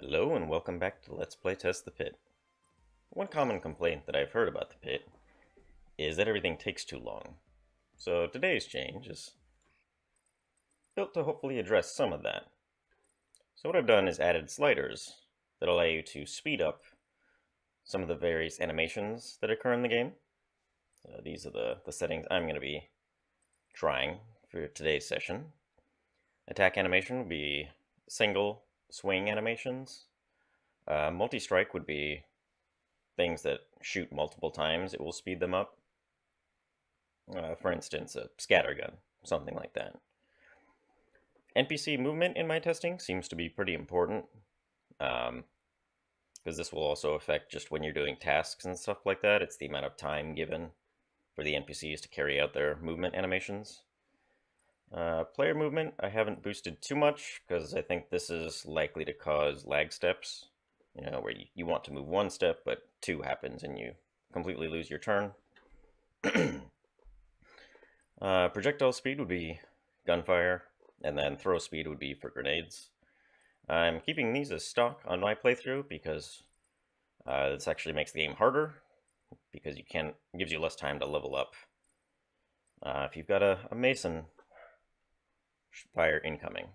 Hello and welcome back to Let's Play Test the Pit. One common complaint that I've heard about the pit is that everything takes too long. So today's change is built to hopefully address some of that. So what I've done is added sliders that allow you to speed up some of the various animations that occur in the game. These are the settings I'm going to be trying for today's session. Attack animation would be single swing animations. Multi-strike would be things that shoot multiple times. It will speed them up. For instance, a scattergun, something like that. NPC movement in my testing seems to be pretty important, because this will also affect just when you're doing tasks and stuff like that. It's the amount of time given for the NPCs to carry out their movement animations. Player movement, I haven't boosted too much because I think this is likely to cause lag steps, where you want to move one step, but two happens and you completely lose your turn. Projectile speed would be gunfire, and then throw speed would be for grenades. I'm keeping these as stock on my playthrough because this actually makes the game harder, because it gives you less time to level up. If you've got a mason, fire incoming.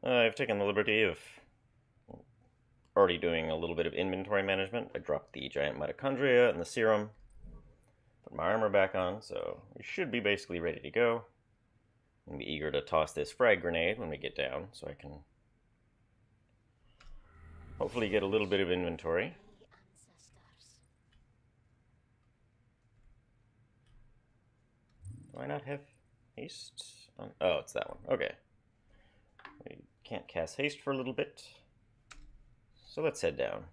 I've taken the liberty of already doing a little bit of inventory management. I dropped the giant mitochondria and the serum, put my armor back on, so we should be basically ready to go. I'm be eager to toss this frag grenade when we get down, so I can hopefully get a little bit of inventory. Do I not have haste? Oh, it's that one. Okay. We can't cast haste for a little bit. So let's head down.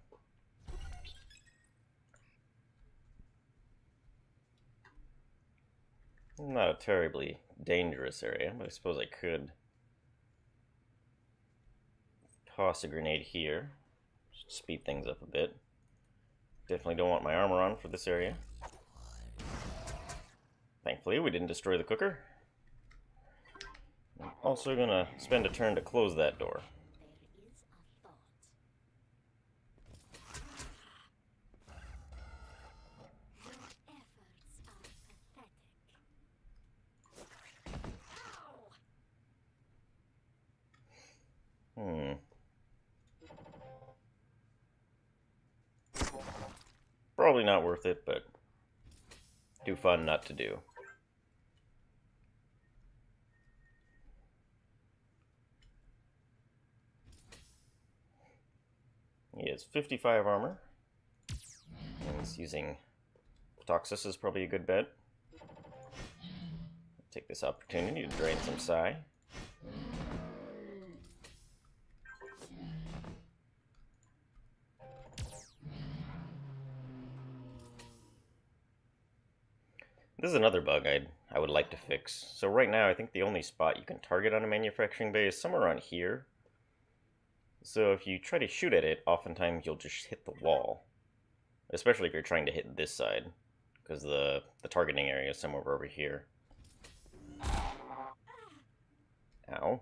Not a terribly dangerous area, but I suppose I could toss a grenade here. Just speed things up a bit. Definitely don't want my armor on for this area. Thankfully, we didn't destroy the cooker. I'm also gonna spend a turn to close that door. Probably not worth it, but too fun not to do. He has 55 armor. And he's using Toxis is probably a good bet. Take this opportunity to drain some psi. This is another bug I would like to fix. So right now, I think the only spot you can target on a manufacturing bay is somewhere around here. So if you try to shoot at it, oftentimes you'll just hit the wall. Especially if you're trying to hit this side, because the targeting area is somewhere over here. Ow.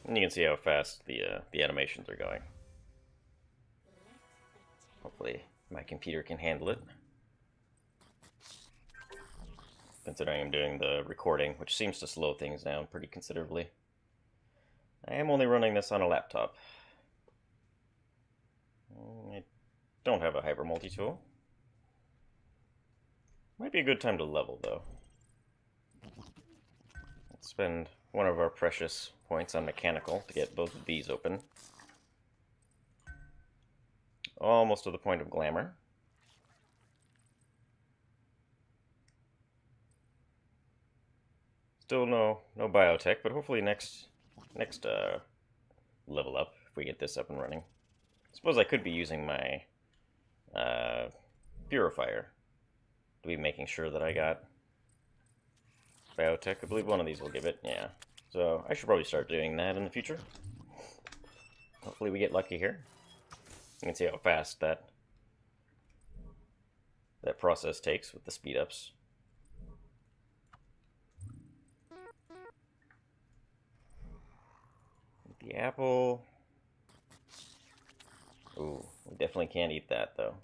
And you can see how fast the animations are going. Hopefully my computer can handle it. Considering I'm doing the recording, which seems to slow things down pretty considerably. I am only running this on a laptop. I don't have a hyper multi-tool. Might be a good time to level, though. Let's spend one of our precious points on mechanical to get both of these open. Almost to the point of glamour. Still no biotech, but hopefully next level up if we get this up and running. I suppose I could be using my purifier to be making sure that I got biotech. I believe one of these will give it, yeah. So I should probably start doing that in the future. Hopefully we get lucky here. You can see how fast that process takes with the speed ups. The apple. Ooh, we definitely can't eat that though.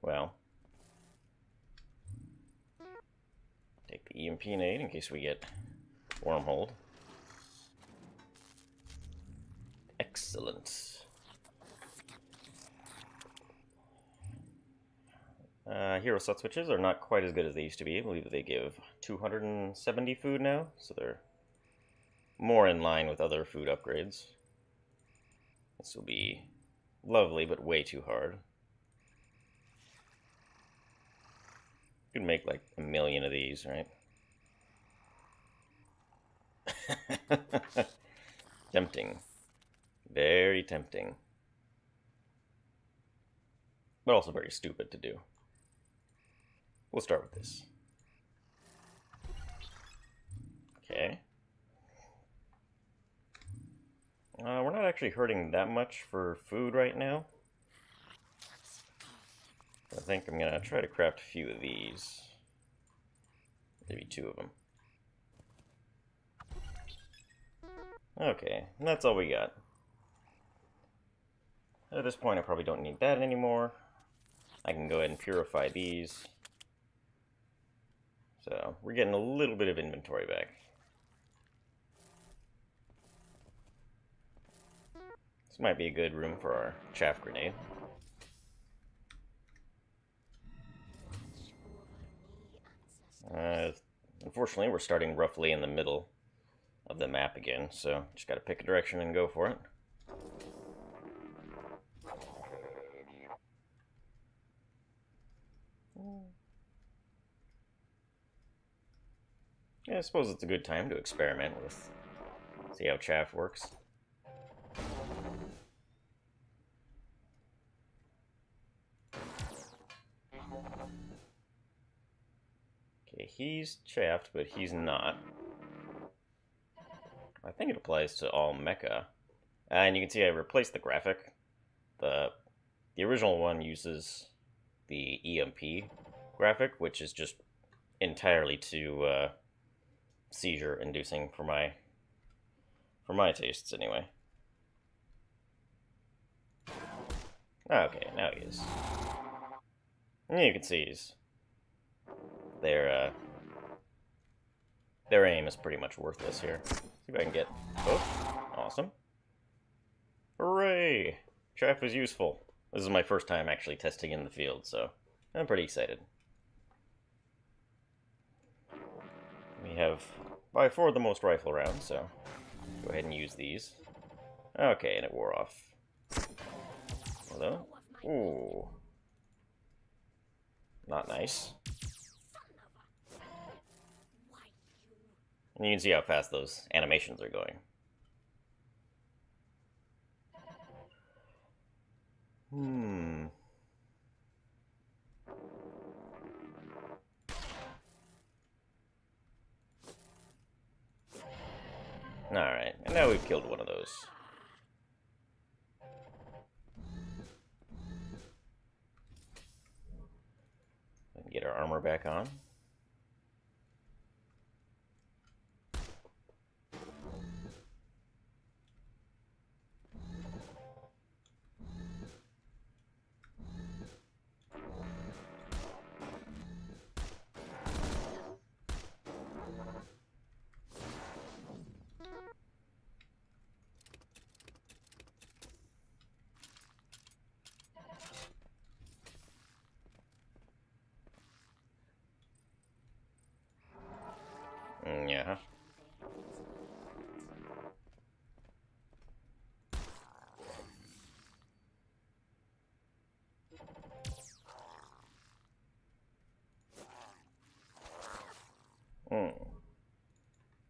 Well, take the EMP nade in case we get wormholed. Excellent. Hero slot switches are not quite as good as they used to be. I believe they give 270 food now, so they're more in line with other food upgrades. This will be lovely, but way too hard. You could make like 1,000,000 of these, right? Tempting. Very tempting. But also very stupid to do. We'll start with this. Okay. We're not actually hurting that much for food right now. I think I'm gonna try to craft a few of these. Maybe 2 of them. Okay, and that's all we got. At this point, I probably don't need that anymore. I can go ahead and purify these. So, we're getting a little bit of inventory back. This might be a good room for our chaff grenade. Unfortunately, we're starting roughly in the middle of the map again, so just gotta pick a direction and go for it. Yeah, I suppose it's a good time to experiment with, see how chaff works. Okay, he's chaffed, but he's not. I think it applies to all mecha. And you can see I replaced the graphic. The original one uses the EMP graphic, which is just entirely too seizure inducing for my tastes anyway. Okay, now he is. And you can see their aim is pretty much worthless here. See if I can get both. Awesome. Hooray! Chaff is useful. This is my first time actually testing in the field, so I'm pretty excited. We have by far the most rifle rounds, so go ahead and use these. Okay, and it wore off. Hello? Ooh. Not nice. And you can see how fast those animations are going. Alright, and now we've killed one of those. And get our armor back on. Yeah.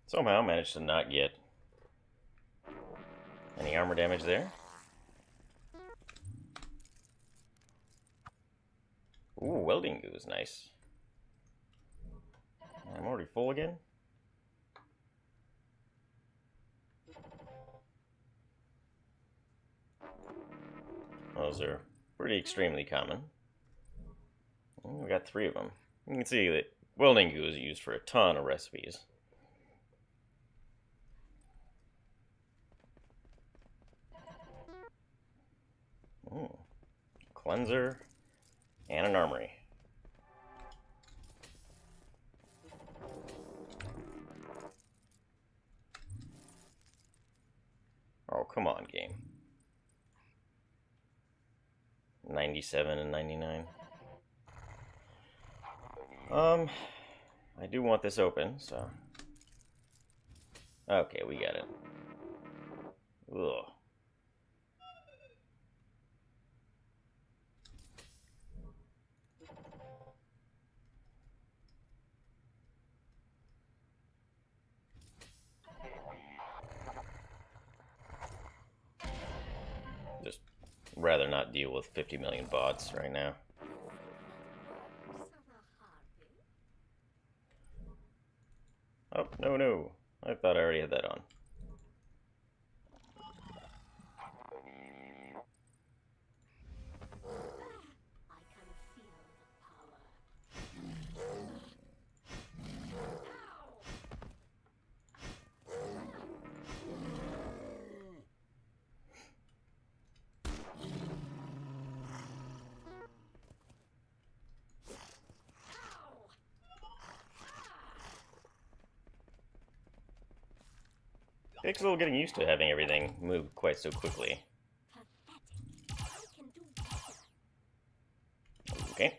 Somehow managed to not get any armor damage there. Ooh, welding goo is nice. I'm already full again. materials are pretty extremely common. We got 3 of them. You can see that welding goo is used for a ton of recipes. Cleanser and an armory. Oh, come on, game. 97 and 99. I do want this open, so... Okay, we got it. Ugh. Just rather not deal with 50 million bots right now. Oh, no. I thought I already had that on. Takes a little getting used to having everything move quite so quickly. Okay.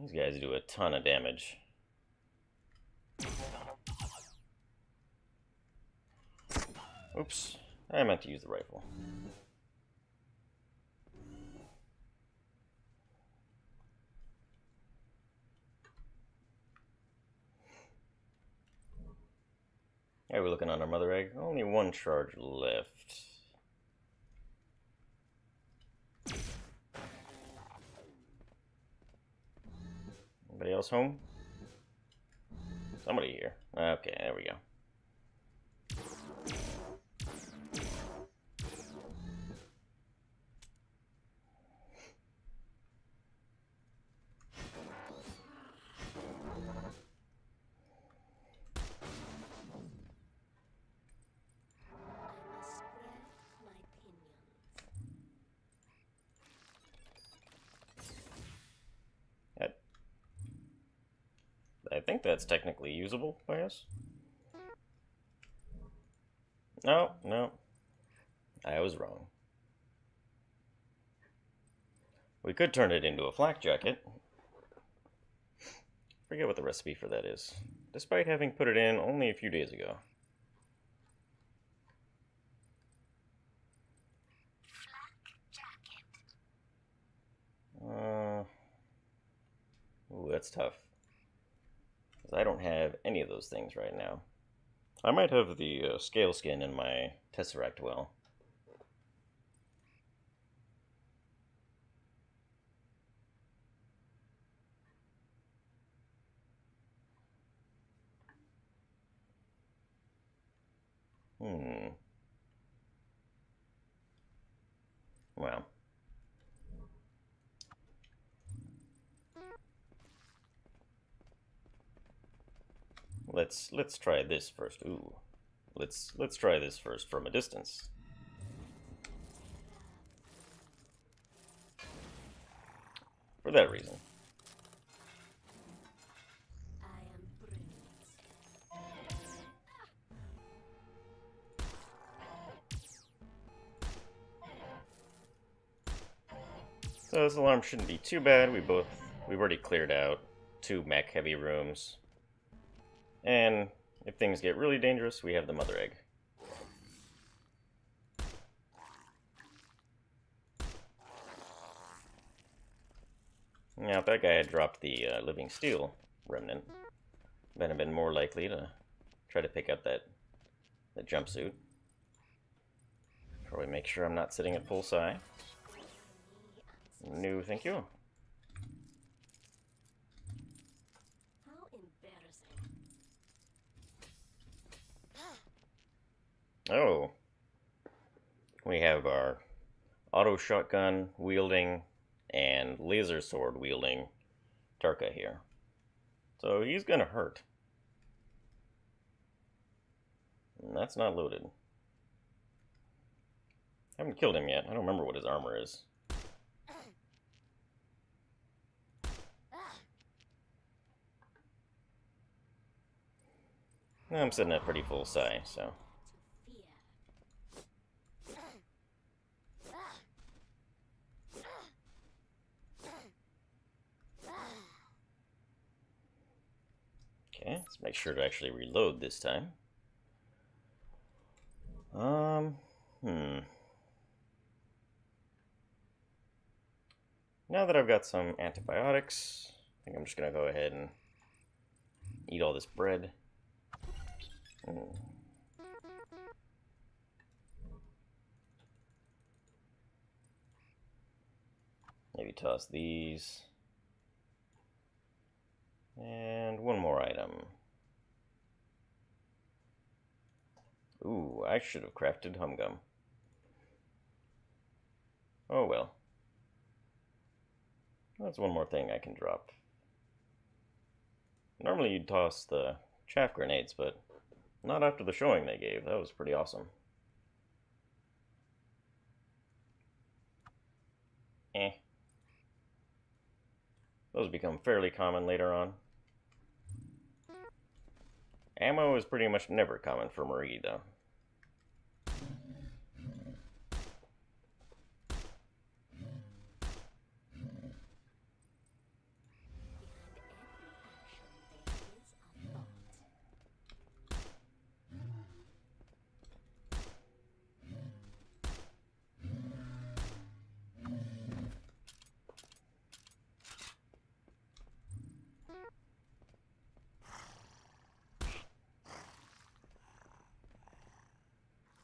These guys do a ton of damage. Oops, I meant to use the rifle. Yeah, we're looking on our mother egg. Only 1 charge left. Anybody else home? Somebody here. Okay, there we go. I think that's technically usable by us. No. I was wrong. We could turn it into a flak jacket. Forget what the recipe for that is, despite having put it in only a few days ago. Ooh, that's tough. I don't have any of those things right now. I might have the scale skin in my Tesseract well. Well. Let's try this first. Ooh. Let's try this first from a distance. For that reason. So this alarm shouldn't be too bad. We've already cleared out 2 mech heavy rooms. And if things get really dangerous, we have the mother egg. Now, if that guy had dropped the living steel remnant, then I'd been more likely to try to pick up that jumpsuit. Probably make sure I'm not sitting at full psi. No, thank you. How embarrassing. Oh, we have our auto shotgun wielding and laser sword wielding Tarka here. So he's gonna hurt. And that's not loaded. Haven't killed him yet. I don't remember what his armor is. I'm sitting at pretty full size, so. Okay, let's make sure to actually reload this time. Now that I've got some antibiotics, I think I'm just gonna go ahead and eat all this bread. Maybe toss these. And one more item. Ooh, I should have crafted humgum. Oh well. That's one more thing I can drop. Normally you'd toss the chaff grenades, but not after the showing they gave. That was pretty awesome. Eh. Those become fairly common later on. Ammo is pretty much never common for Marie, though.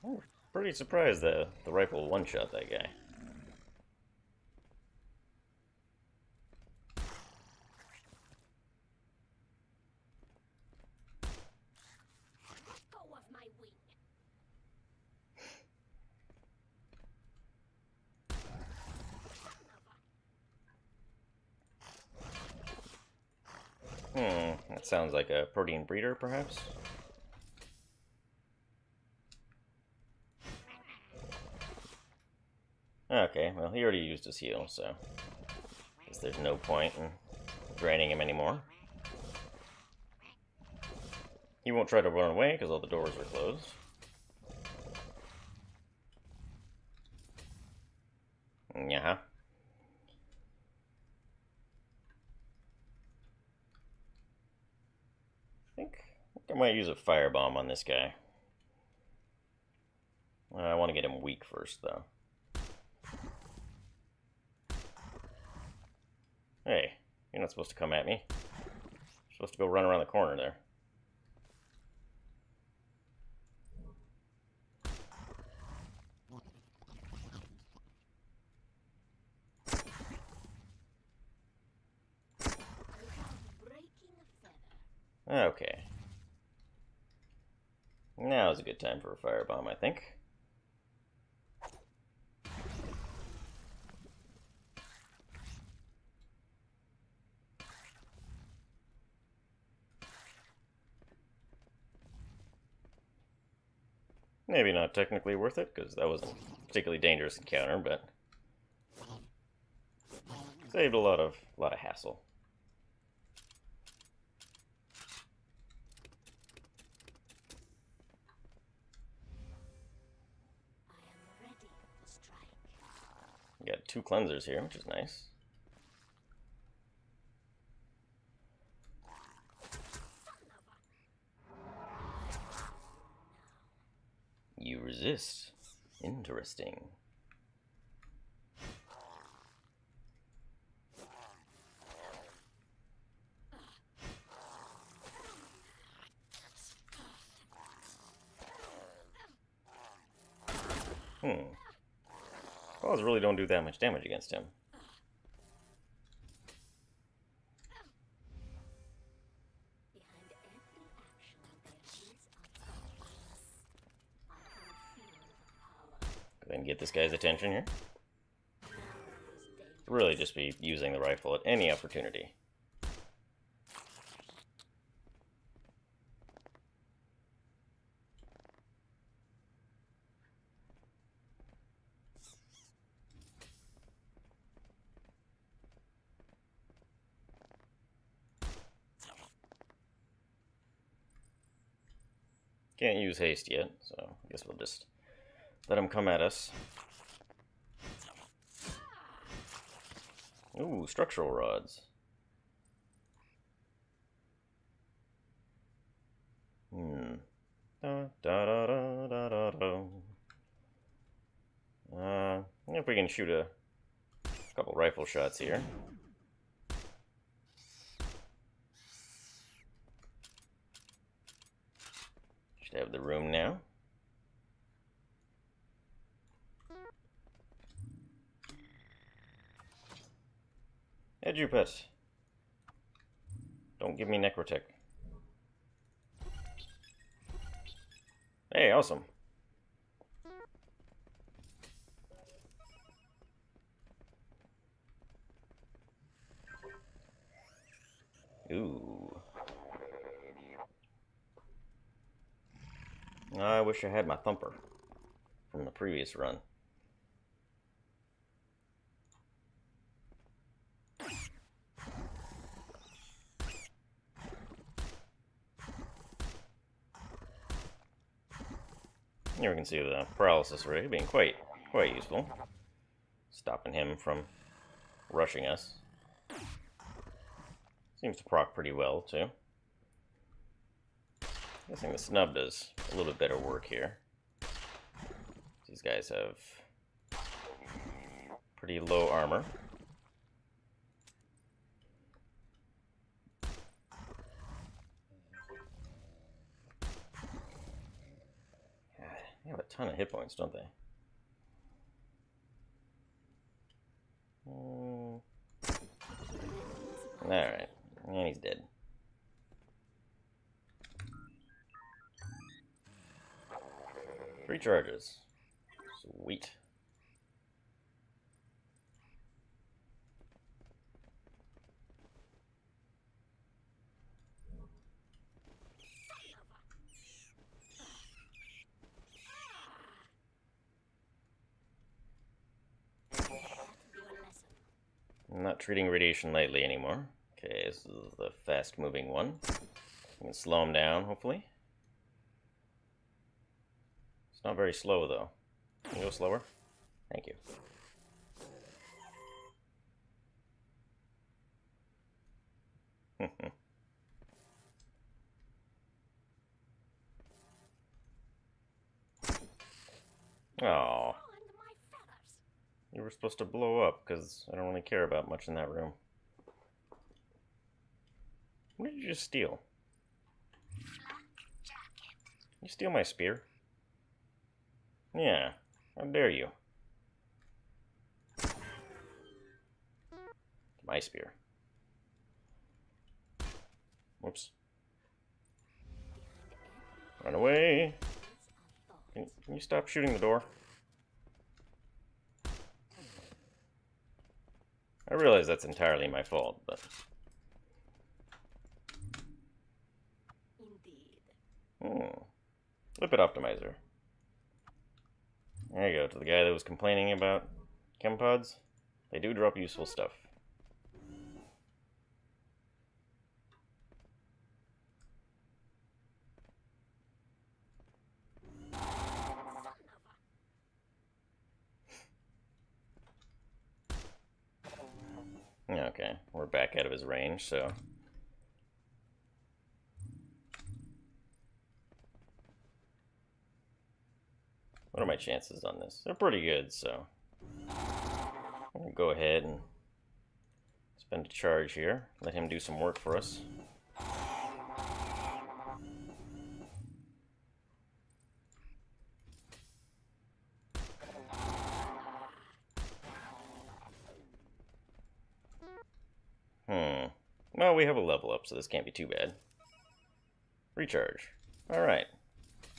I'm pretty surprised that the rifle one-shot that guy. Go off my wing. That sounds like a protein breeder, perhaps? Okay, well, he already used his heal, so I guess there's no point in draining him anymore. He won't try to run away because all the doors are closed. Yeah. I think I might use a firebomb on this guy. I want to get him weak first, though. Hey, you're not supposed to come at me. You're supposed to go run around the corner there. Okay. Now is a good time for a firebomb, I think. Maybe not technically worth it, because that wasn't a particularly dangerous encounter, but saved a lot of hassle. We got 2 cleansers here, which is nice. You resist. Interesting. Claws really don't do that much damage against him. get this guy's attention here. Really just be using the rifle at any opportunity. Can't use haste yet, so I guess we'll just let him come at us. Ooh, structural rods. Da, da, da, da, da, da, da. If we can shoot a couple rifle shots here. Should have the room now. Edupet. Don't give me necrotech. Hey, awesome. Ooh. I wish I had my thumper from the previous run. Here we can see the paralysis ray being quite useful. Stopping him from rushing us. Seems to proc pretty well, too. Guessing the snub does a little bit better work here. These guys have pretty low armor. They have a ton of hit points, don't they? Alright, and he's dead. Three charges. Sweet. I'm not treating radiation lightly anymore. Okay, this is the fast-moving one. We can slow him down, hopefully. It's not very slow, though. Can you go slower? Thank you. Oh. You were supposed to blow up, because I don't really care about much in that room. What did you just steal? You steal my spear? Yeah, how dare you? My spear. Whoops. Run away! Can you stop shooting the door? I realize that's entirely my fault, but... Lipid optimizer. There you go, to the guy that was complaining about chem pods. They do drop useful stuff. Okay, we're back out of his range, so... What are my chances on this? They're pretty good, so... I'm gonna go ahead and spend a charge here. Let him do some work for us. Well, we have a level up, so this can't be too bad. Recharge. Alright.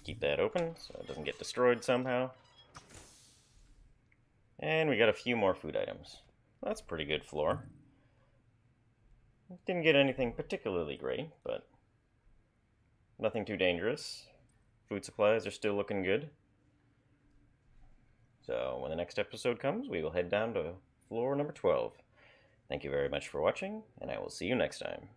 Keep that open so it doesn't get destroyed somehow. And we got a few more food items. That's pretty good floor. Didn't get anything particularly great, but nothing too dangerous. Food supplies are still looking good. So when the next episode comes, we will head down to floor number 12. Thank you very much for watching, and I will see you next time.